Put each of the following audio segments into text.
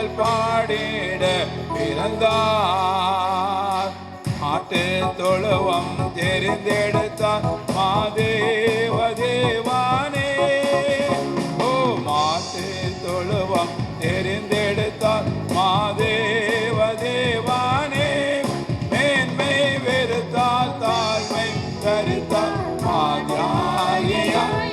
புகழ் பாடிட பிறந்தார். மாட்டு தொழுவம் தெரிந்தெடுத்தார் மாதேவ தேவானே. ஓ மாட்டு தொழுவம் தெரிந்தெடுத்தார் மாதேவ தேவானே. மேன்மை வெறுத்தால் தாழ்மை கருத்தால் மாதியாகியாய்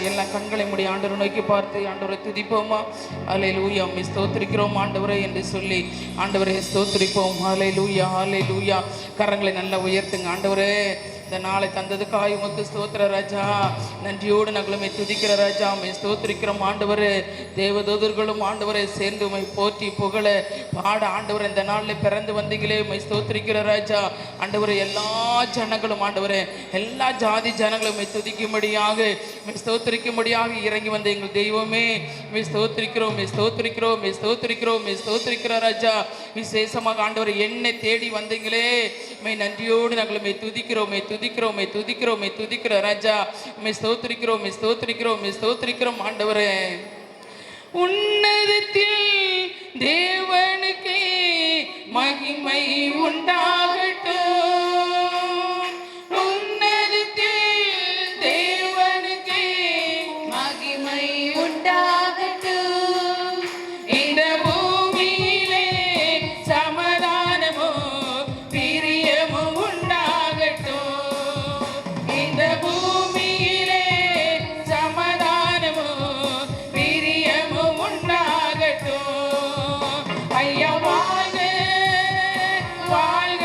எல்லா கண்களை மூடி ஆண்டவரை நோக்கி பார்த்து ஆண்டவரை துதிப்போமா. அல்லேலூயா, உம்மை ஸ்தோத்திரிக்கிறோம் ஆண்டவரே என்று சொல்லி ஆண்டவரை ஸ்தோத்திரிப்போம். அல்லேலூயா, அல்லேலூயா. கரங்களை நல்லா உயர்த்துங்க. ஆண்டவரே, இந்த நாளை தந்ததுக்காய் உமக்கு ஸ்தோத்திர ராஜா. நன்றியோடு நகலுமை துதிக்கிற ராஜா, உம்மை ஸ்தோத்திரிக்கிறோம் ஆண்டவரே. தேவதூதர்களும் ஆண்டவரை சேர்ந்து உம்மை போற்றி புகழ பாட ஆண்டவரை இந்த நாளில் பிறந்து வந்தீங்களே உம்மை ஸ்தோத்திரிக்கிற ராஜா. ஆண்டவரை எல்லா ஜனங்களும் ஆண்டவரே, எல்லா ஜாதி ஜனங்களும் உம்மை துதிக்கும்படியாக உம்மை ஸ்தோத்திரிக்கும்படியாக இறங்கி வந்த எங்கள் தெய்வமே உம்மை ஸ்தோத்திரிக்கிறோம், உம்மை ஸ்தோத்திரிக்கிறோம், உம்மை ஸ்தோத்திரிக்கிறோம், உம்மை ஸ்தோத்திரிக்கிற ராஜா. விசேஷமாக ஆண்டவரை என்னை தேடி வந்தீங்களே உம்மை நன்றியோடு நாங்கள் உம்மை துதிக்கிறோம், துதிக்கிறோம், துதிக்கிறோம், துதிக்கிற ராஜா. உம்மை ஸ்தோத்திரிக்கிறோம், உம்மை ஸ்தோத்திரிக்கிறோம், உம்மை ஸ்தோத்திரிக்கிறோம் ஆண்டவரே. உன்னதத்தில் தேவனுக்கு மகிமை உண்டாகட்டும். உன்னதத்தில் தேவனுக்கு மகிமை உண்டாகட்டும். இந்த பூமியிலே சமாதானமும் பிரியமும் உண்டாகட்டும். இந்த பூமியிலே சமாதானமும் பிரியமும் உண்டாகட்டும். ஐயா வாழ்க வாழ்க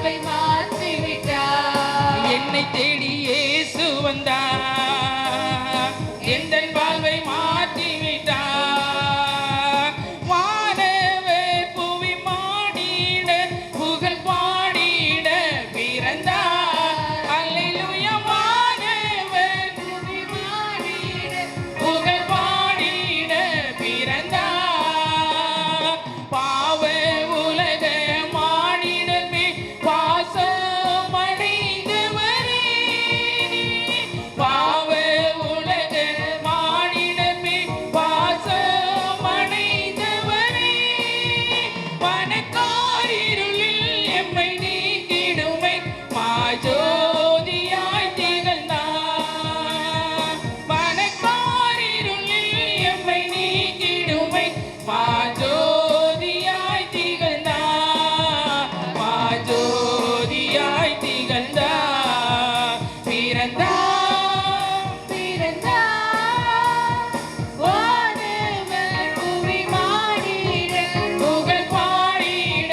வாழ்வை மாற்றி விட்டார். என்னை தேடி இயேசு வந்தார், எந்தன் வாழ்வை மாற்றி விட்டார். வானவர் புவி மாடிட புகழ் பாடிட பிறந்தார். அல்லேலூயா. வானவர் புவி மாடிட புகழ் பாடிட பிறந்தார். பாவ உலக மானிடமே பாசமடைந்தவரே, பாவ உலக மானிடமே பாசமடைந்தவரே, பணக்காரிருளில் எம்மை நீக்கிடுமை மாஜோதியாய் திகழ்ந்தார். பணக்காரிருளில் எம்மை நீக்கிடுமை மாஜோதியாய் திகழ்ந்தார், மாஜோதியாய் திகழ்ந்தார். பிறந்தார், பிறந்தார். வானவர் புவி மாடிட புகழ் பாடிட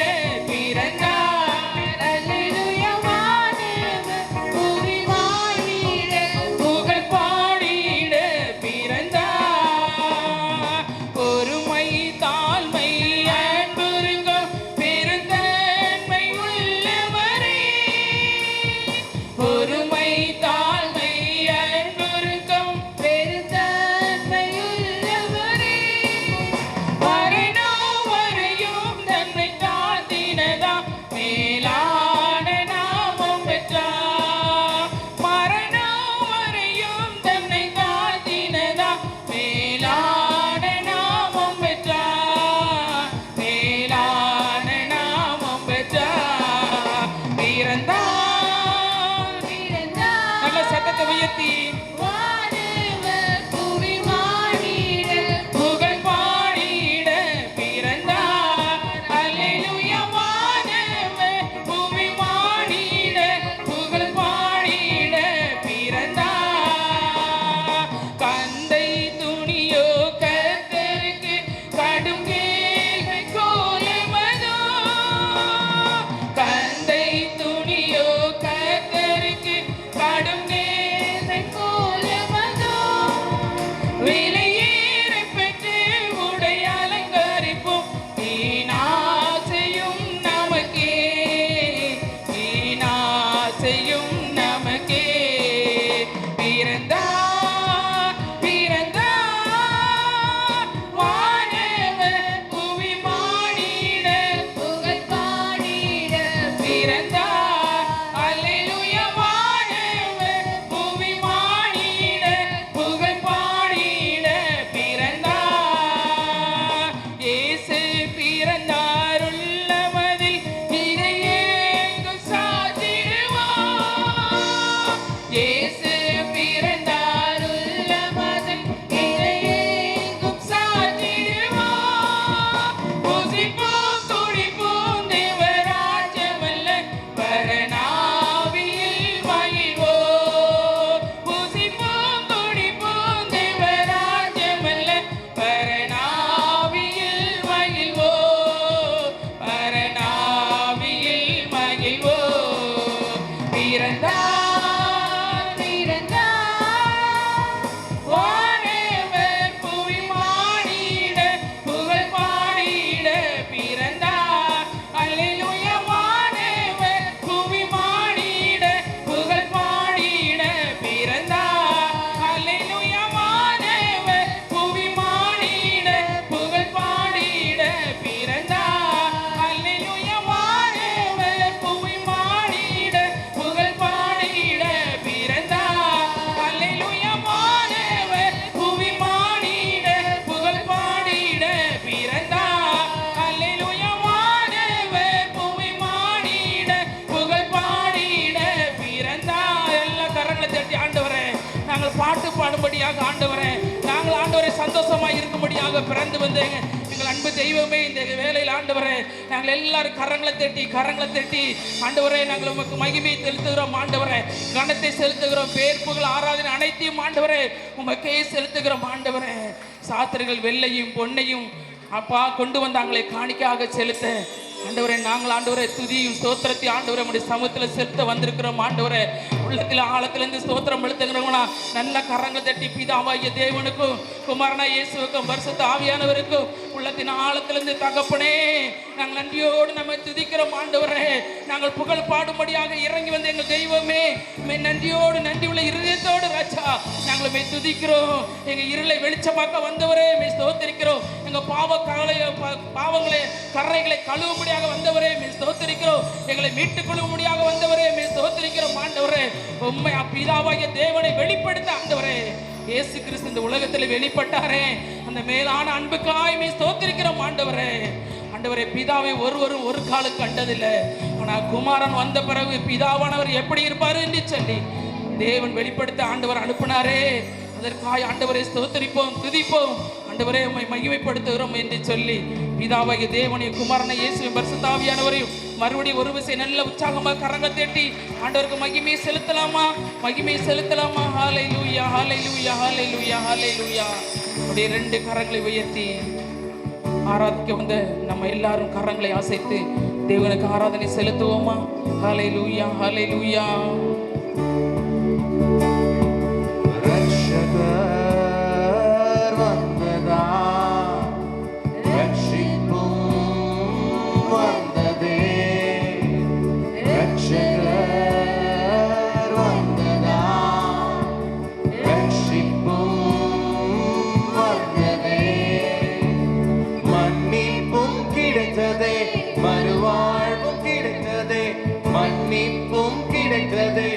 பிறந்தார். அல்லேலூயா. வானவர் புவி மாடிட புகழ் பாடிட பிறந்தார். பொறுமை தாழ்மை அன்புருங்கும் பெருந்தன்மை உள்ளவரே, பொறுமை தாழ்மை அன்புருங்கும் பெருந்தன்மையுள்ளவரே. மரணம் வரையும் தன்னை தாழ்த்தினதா மேலான நாமம் பெற்றார். மரணம் வரையும் தன்னை தாழ்த்தினதா மேலான நாமம் பெற்றார், மேலான நாமம் பெற்றார். பிறந்தார். பிறந்தார். நல்ல சத்தத்தை உயர்த்தி வானவர் புவி மாடிட புகழ் பாடிட பிறந்தார். அல்லேலூயா. வானவர் பூமி மாடிட புகழ் பாடிட பிறந்தார். கந்தை துணியோ கர்த்தருக்கு கடும் கேள்வி கோலமதோ, கந்தை துணியோ கர்த்தருக்கு கடும் கேள்வி கோலமதோ. விலையேறப் பெற்று உடை அலங்கரிப்போம் வீணாசையும் நமக்கே, வீணாசையும் நமக்கே. பிறந்தார், பிறந்தார். வானவர் புவி மாடிட புகழ் பாடிட பிறந்தார். அல்லேலூயா. வானவர் பூமி மாடிட புகழ் பாடிட பிறந்தார். இயேசு பிறந்தார் உள்ளமதில் இறையேங்கும் சாற்றிடுவார். இயேசு பிறந்தார் உள்ளமதில் இறையேங்கும் சாற்றிடுவார். புசிப்போம் துடிப்போம் தேவராஜ்யமல்ல பரநாவியில் மகிழ்வோம். புசிப்போம் துடிப்போம் தேவராஜ்யமல்ல பரநாவியில் மகிழ்வோம், பரநாவியில் மகிழ்வோம். பிறந்தார், பிறந்தார். வானவர் புவி மாடிட புகழ் பாடிட பிறந்தார். அல்லேலூயா. வானவர் புவி மாடிட புகழ் பாடிட பிறந்தார். அல்லேலூயா. வானவர் புவி மாடிட புகழ் பாடிட பிறந்தார். அல்லேலூயா. வானவர் புவி மாடிட புகழ் பாடிட பிறந்தார். அல்லேலூயா. வானவர் புவி மாடிட புகழ் பாடிட பிறந்தார். அல்லேலூயா. வானவர் புவி மாடிட புகழ் பாடிட பிறந்தார். எல்லா கரங்களை தட்டி ஆண்டவரே நாங்கள் பாட்டு பாடும்படியாக ஆண்டவரே, நாங்கள் ஆண்டவரை சந்தோஷமாய் இருக்கும்படியாக பிறந்து வந்தேங்க. எங்கள் அன்பு தெய்வமே, இந்த வேளையில் ஆண்டவரே நாங்கள் எல்லாரும் கரங்களை தட்டி ஆண்டவரே நாங்கள் உமக்கு மகிமையை செலுத்துகிறோம். ஆண்டவரே கனத்தை செலுத்துகிறோம். பேர் புகழ் ஆராதனை அனைத்தையும் ஆண்டவரே உமக்கே செலுத்துகிறோம். ஆண்டவரே சாத்திரங்கள் வெள்ளையும் பொன்னையும் அப்பா கொண்டு வந்தாங்களே காணிக்கையாக செலுத்த ஆண்டவரே நாங்கள் ஆண்டவரே துதியும் ஸ்தோத்திரத்தை ஆண்டவரே உடைய சமூகத்தில் செலுத்த வந்திருக்கிறோம் ஆண்டவரே. உள்ளத்தில் ஆழத்திலிருந்து ஸ்தோத்திரம் எழுத்துக்கிறவங்களா நல்ல கரங்கள் தட்டி பிதாவாகிய தேவனுக்கும் குமாரனா இயேசுவுக்கும் பரிசுத்த ஆவியானவருக்கும் உள்ளத்தின் ஆழத்திலிருந்து தகப்பனே நாங்கள் நன்றியோடு நம்ம துதிக்கிறோம் ஆண்டவரே. நாங்கள் புகழ் பாடும்படியாக இறங்கி வந்த எங்கள் தெய்வமே நன்றியோடு நன்றி உள்ள இருதயத்தோடு ராஜா நாங்கள் மெய் துதிக்கிறோம். எங்கள் இருளை வெளிச்சமாக்க வந்தவரே மெய் ஸ்தோத்திரிக்கிறோம். எங்கள் பாவங்களை கரைகளை கழுவும்படியாக வந்தவரே மெய் ஸ்தோத்திரிக்கிறோம். எங்களை மீட்டுக் கொள்ளும்படியாக வந்தவரே மெய் ஸ்தோத்திரிக்கிறோம் ஆண்டவரே. உம்மை பிதாவாகிய தேவனை வெளிப்படுத்த ஆண்டவரே இயேசு கிறிஸ்து இந்த உலகத்தில் வெளிப்பட்டாரே அந்த மேலான அன்புக்காய் மெய் ஸ்தோத்திரிக்கிறோம் ஆண்டவரே. ஆண்டவரே பிதாவை ஒருவரும் ஒரு காலம் கண்டதில்லை. ஆனால் குமாரன் வந்த பிறகு பிதாவானவர் எப்படி இருப்பார் என்று சொல்லி தேவன் வெளிப்படுத்த ஆண்டவர் அனுப்பினாரே. அதற்காக ஆண்டவரை ஸ்தோத்திரிப்போம் துதிப்போம் ஆண்டவரே உம்மை மகிமைப்படுத்துகிறோம் என்று சொல்லி பிதாவாகிய தேவனையும் குமாரனை இயேசுவின் பரிசுத்த ஆவியானவரையும் மறுபடியும் ஒரு விசை நல்ல உற்சாகமாக கரங்கள் தட்டி ஆண்டவருக்கு மகிமையை செலுத்தலாமா ஹல்லேலூயா ஹல்லேலூயா ஹல்லேலூயா ஹல்லேலூயா. அப்படியே 2 கரங்களை உயர்த்தி ஆராதிக்க வந்த நம்ம எல்லாரும் கரங்களை அசைத்து தேவனுக்கு ஆராதனை செலுத்துவோமா? ஹல்லேலூயா ஹல்லேலூயா. ரட்சகர் வந்ததா ரட்சிப்பும் வந்ததே. ரட்சகர் வந்ததா ரட்சிப்பும் வந்ததே. மன்னிப்பும் கிடைத்ததே மறுவாழ்வும் கிடைத்ததே மன்னிப்பும் கிடைத்ததே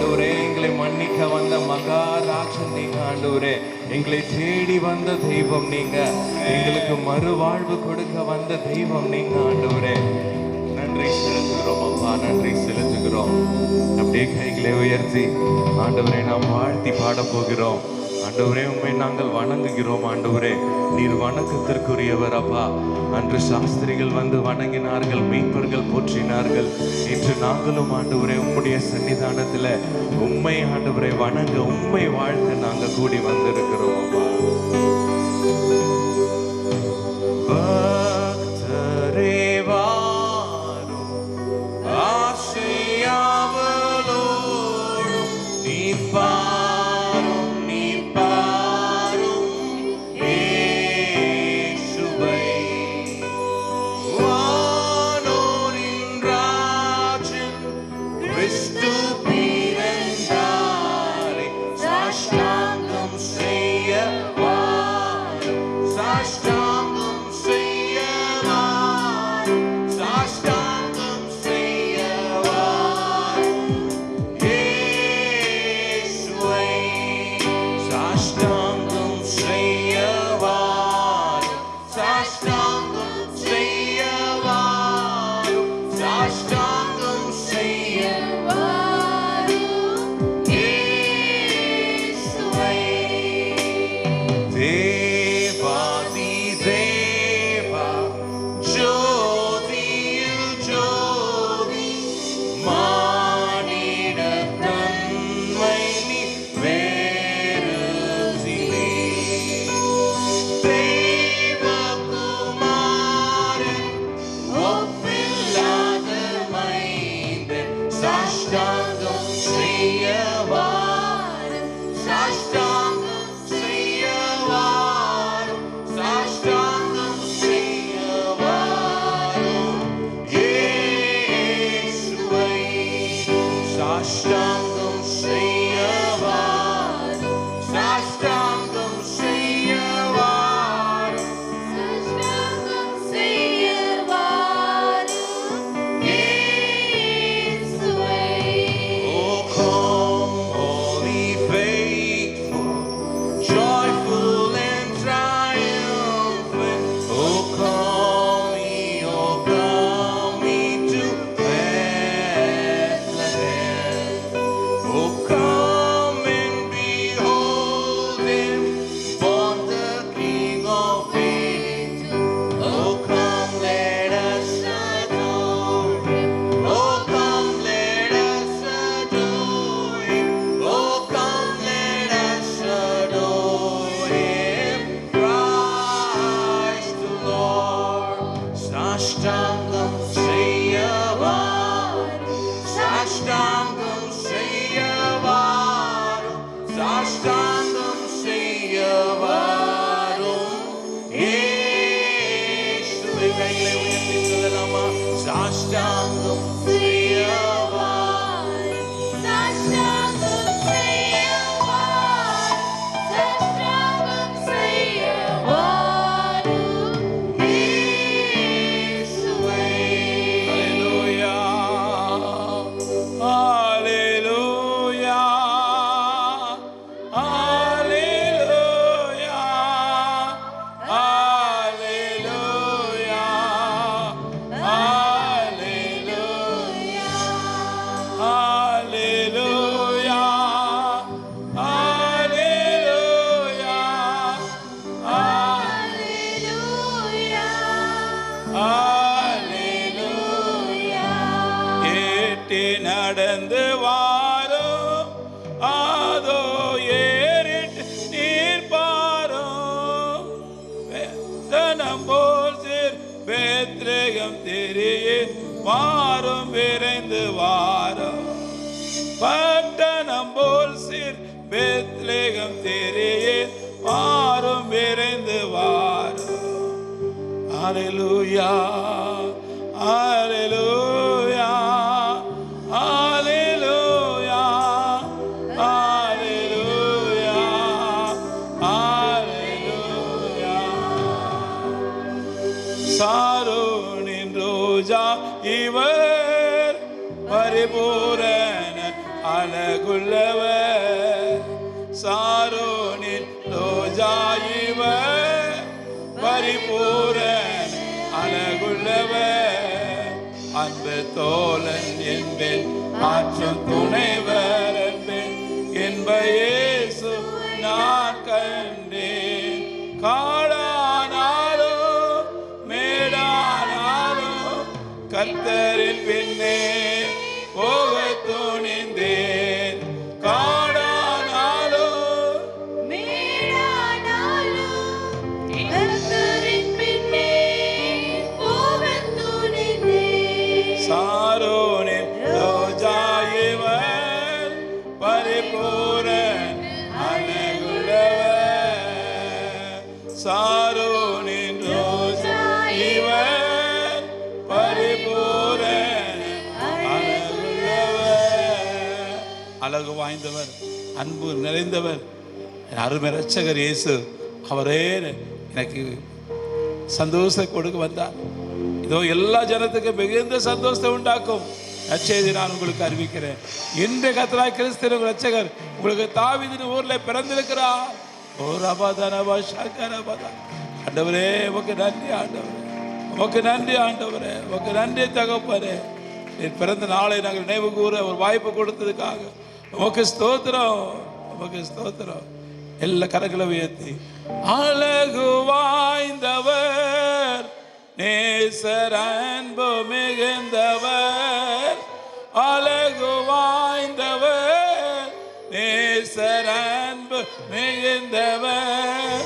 ஆண்டவரே, எங்களை மன்னிக்க வந்த மகாராஜன் நீங்க ஆண்டவரே. எங்களை தேடி வந்த தெய்வம் நீங்க. எங்களுக்கு மறுவாழ்வு கொடுக்க வந்த தெய்வம் நீங்க ஆண்டவரே. நன்றி செலுத்துகிறோம் அப்பா, நன்றி செலுத்துகிறோம். அப்படியே கைகளை உயர்த்தி ஆண்டவரை நாம் வாழ்த்தி பாட போகிறோம். ஆண்டவரே, உண்மை நாங்கள் வணங்குகிறோம் ஆண்டவரே. நீர் வணக்கத்திற்குரியவர் அப்பா. அன்று சாஸ்திரிகள் வந்து வணங்கினார்கள், மீட்பர்கள் போற்றினார்கள். இன்று நாங்களும் ஆண்டவரே உம்முடைய சன்னிதானத்தில் உண்மை ஆண்டவரை வணங்க, உண்மை வாழ்த்து நாங்கள் கூடி வந்திருக்கிறோம் அப்பா. பக்தரே வாரும், ஆசையாவலோடும் நீர் பாரும், நீர் பாரும் இயேசுவை. வானோரின் ராஜன் கிறிஸ்து பிறந்தாரே, சாஷ்டாங்கம் செய்ய வாரும், சாஷ்டாங்கம் செய்ய வாரும், சாஷ்டாங்கம் செய்ய வாரும் இயேசுவை. சாஷ்டாங்கம் செய்ய வாரும், சாஷ்டாங்கம் செய்ய வாரும், சாஷ்டாங்கம் செய்ய தேவாதி தேவா, ஜோதியில் ஜோதி, மானிட தன்மை நீ வேறுதிலே. தேவகுமாரன் ஒப்பில்லாத மைந்தன், சாஷ்டாங்கம் செய்ய வாரும், சாஷ்டாங்கம் செய்ய வாரும், சாஷ்டாங்கம் செய்ய வாரும் இயேசுவை. சாஷ்டாங்கம் செய்ய வாரும், சாஷ்டாங்கம் செய்ய வாரும் Oh, come, holy faithful, joyful and triumphant. Oh, come ye to Bethlehem. Oh, come and behold him, born the King of Kings. Oh, come, let us adore him. Oh, come, let us adore him. Oh, come, let us adore him. Christ the Lord. Sashtangam Seyavaru, Sashtangam Seyavaru, Sashtangam Seyavaru. இயேசுவை கைகளை உயர்த்தி சொல்லலாமா? சாஷ்டாங்கம் செய்யவார், Hallelujah. Hallelujah. Hallelujah. Hallelujah. Hallelujah. கேட்டு நடந்து வாரும், அதோ ஏறிட்டு நீர் பாரும். தனம் போல் சிறு பெத்லகேம் தெரிய வாரும், விரைந்து வாரும். பட்டணம் போல் சிறு பெத்லகேம் தெரிய வாரும், விரைந்து வாரும். Hallelujah. Hallelujah. Hallelujah. Hallelujah. Hallelujah. சாரோனின் ரோஜா இவர் பரிபூரண அழகுள்ளவர் சாரோனின் ரோஜா இவர் பரிபூரண அழகுள்ளவர் அன்பு தோழன் என்பேன் ஆற்றும் துணைவர் என்பேன் என்ப இயேசு நான் கண்டேன். காடானாலோ மேடானாலோ கர்த்தரின் பின்னே போக துணிந்தேன். காடானாலோ சாரோனின் ரோஜா இவர் பரிபூரண அழகுள்ளவர் சாரோனின் ரோஜா இவர் பரிபூரண அழகுள்ளவர். அழகு வாய்ந்தவர், அன்பு நிறைந்தவர், என் அருமை இரட்சகர் இயேசு. அவரே எனக்கு சந்தோஷத்தை கொடுக்க வந்தார். இதோ எல்லா ஜனத்துக்கும் மிகுந்த சந்தோஷத்தை உண்டாக்கும் நற்செய்தி நான் உங்களுக்கு அறிவிக்கிறேன். இன்றைய கர்த்தராகிய கிறிஸ்து இரட்சகர் உங்களுக்கு தாவீதின் ஊர்ல பிறந்திருக்கிறார். ஓ ரபதனபா ஷகரபதா. ஆண்டவரே உமக்கு நன்றி ஆண்டவரே, உமக்கு நன்றி ஆண்டவரே, உமக்கு நன்றி தகப்பனே. என் பிறந்த நாளை நாங்கள் நினைவு கூற ஒரு வாய்ப்பு கொடுத்ததுக்காக உமக்கு ஸ்தோத்திரம், உமக்கு ஸ்தோத்திரம். எல்லா கரங்களை உயர்த்தி அழகு வாய்ந்தவர் நேசர் அன்பு மிகுந்தவர், அழகு வாய்ந்தவர் நேசர் அன்பு மிகுந்தவர்,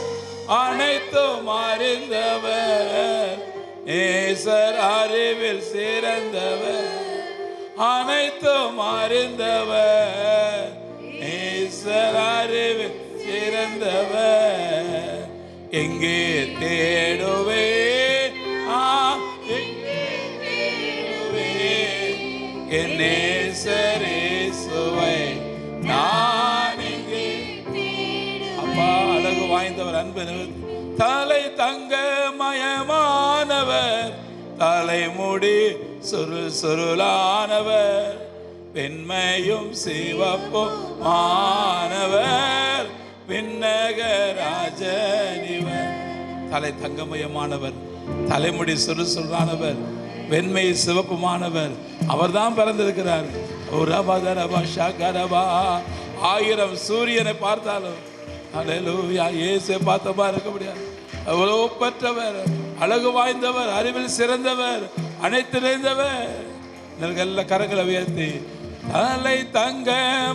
அனைத்தும் அறிந்தவர் நேசர் அறிவில் சிறந்தவர், அனைத்தும் அறிந்தவர் நேசர் அறிவில் சிறந்தவர். எங்கே தேடுவே என் நேசரேசுவை நான் இங்கே. அப்பா அழகு வாய்ந்தவர், அன்பு தலை தங்க மயமானவர், தலைமுடி சுருள் சுருளானவர், வெண்மையும் சிவப்பும் மாணவர், விண்ணகராஜனிவர். தலை தங்கமயமானவர், தலைமுடி சுறுசுறானவர், வெண்மை சிவப்புமானவர், அவர் தான் பிறந்திருக்கிறார். ஆயிரம் சூரியனை பார்த்தாலும் அல்லேலூயா இயேசுவை பார்த்தமா இருக்க முடியாது. அவ்வளோ பெற்றவர், அழகு வாய்ந்தவர், அறிவில் சிறந்தவர், அனைத்து நிறைந்தவர். எல்லா கரங்களை உயர்த்தி தலை தங்க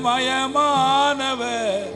மயமானவர்,